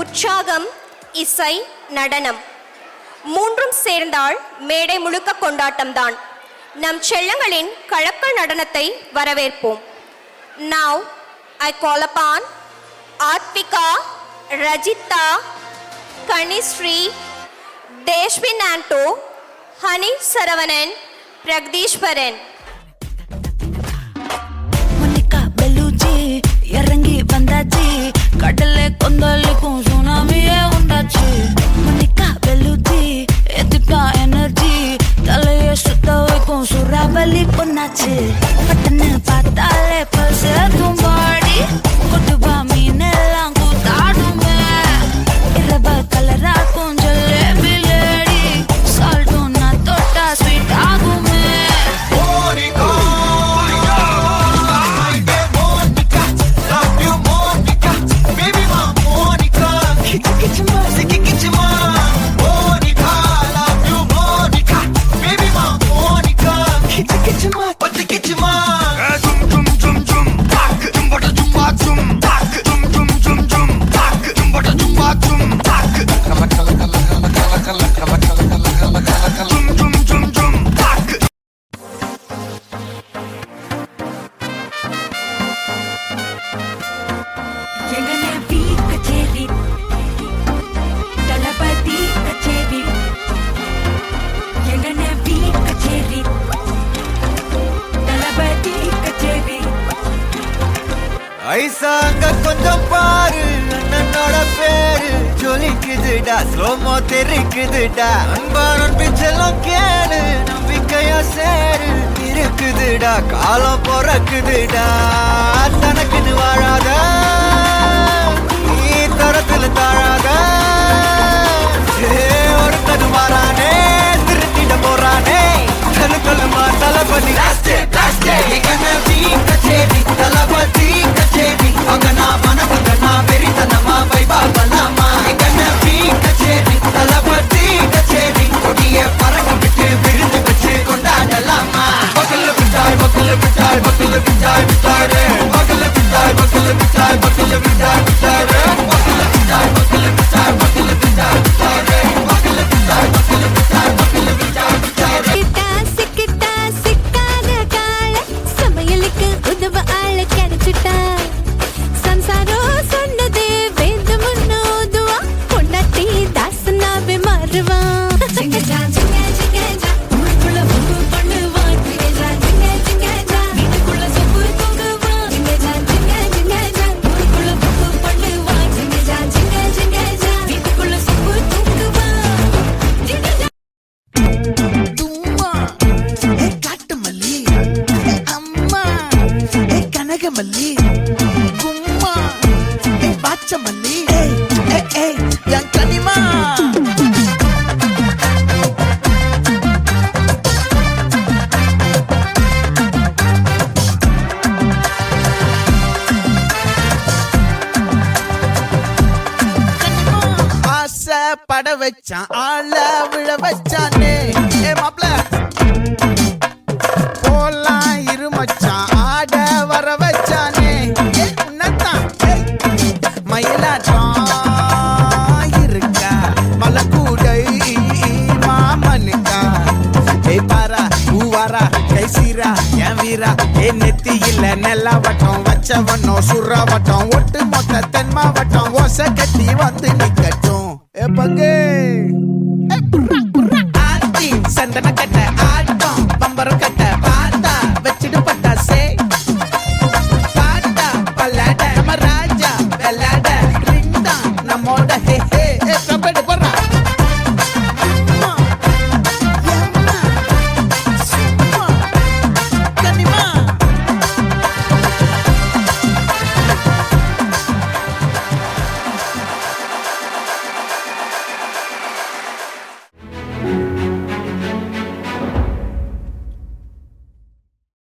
உற்சாகம், இசை, நடனம் மூன்றும் சேர்ந்தால் மேடை முழுக்க கொண்டாட்டம்தான். நம் செல்லங்களின் கலக்கல் நடனத்தை வரவேற்போம். Now I call upon Atvika, Rajita, Kanishri, Deshwin Anto, Hani Saravanan, Pragdishwaran. Monica Bellucci, இறங்கி வந்தாச்சு, கடலே கொந்தளிக்கும் சுனாமியே உண்டாச்சு. Monica Bellucci, எதுக்கா எனர்ஜி, தலையை சுத்த வைக்கும் சூறாவளி பொண்ணாச்சு. பட்டன்னு பார்த்தாலே பல்சு தும்பாடி, கொட்டுவா மீனெல்லாம் கூத்தாடுமே. இரவ கலராக்கும் ஜல்லேபி லேடி, சால்ட்டும் நான் தொட்டா ஸ்வீட் ஆகுமே. ஐசாங்க கொஞ்சம் பாரு, அண்ணனோட பேரு ஜொலிக்குதுடா, ஸ்லோமோ தெரிக்குதுடா. அன்பான பிச்செல்லாம் கேளு, நம்பிக்கையா சேரு இருக்குதுடா, காலம் பிறக்குதுடா. தனக்குன்னு வாழாத, நீ தரத்துல தாழாத, ஒரு கது மாறானே திருத்திட போறானே. கலுக்கலுமா தளபதி தளபதி கச்சேரி அகனா மனபகனா வெறித்தனமா வைபாபலாமா எங்கன பீ கச்சேரி தளபதி கச்சேரி கொடிய பறக்க விட்டு விருந்து வச்சு கொண்டாடலாமா. பக்கல்ல விட்டாய் பக்கல்ல விட்டாய் பக்கல்ல விட்டாய் விட்டாரே, பக்கல்ல விட்டாய் பக்கல்ல விட்டாய் பக்கல்ல விட்டாய் விட்டாரே, பக்கல்ல விட்டாய் பக்கல்ல விட்டாய் பக்கல்ல விட்டாய் விட்டாரே, பக்கல்ல விட்டாய் பக்கல்ல விட்டாய் பக்கல்ல விட்டாய் விட்டாரே. சிக்கிட்டா சிக்காத கால சமையலுக்கு உதவ ஆள கிடைச்சிட்டா. சம்சாரம் சொன்னதே வேத முன்னோதுவா, பொண்டாட்டி தாசனாவே மாறுவா. மல்லி கும்மா பாச்ச மல்லி என் கனிமா. ஆசை பட வச்சான், ஆள விழ வச்சானே. ஏ மாப்ள போலாம் இருமச்சான், ஆட வர வச்சானே. உன்னதான் மயிலாட்டம் இருக்கா, மலக்கூடை மாமனுக்கா. ஏய் பாரா பூவாரா கைசீரா என் வீரா, ஏ நெத்தி இல்ல நெல்லா வட்டம் வச்சவனோ சுறா வட்டம், ஒட்டு மொத்த தென் மாவட்டம் ஓசை கட்டி வந்து நிக்கட்டும். ஏ பங்கு ஆத்தி சந்தன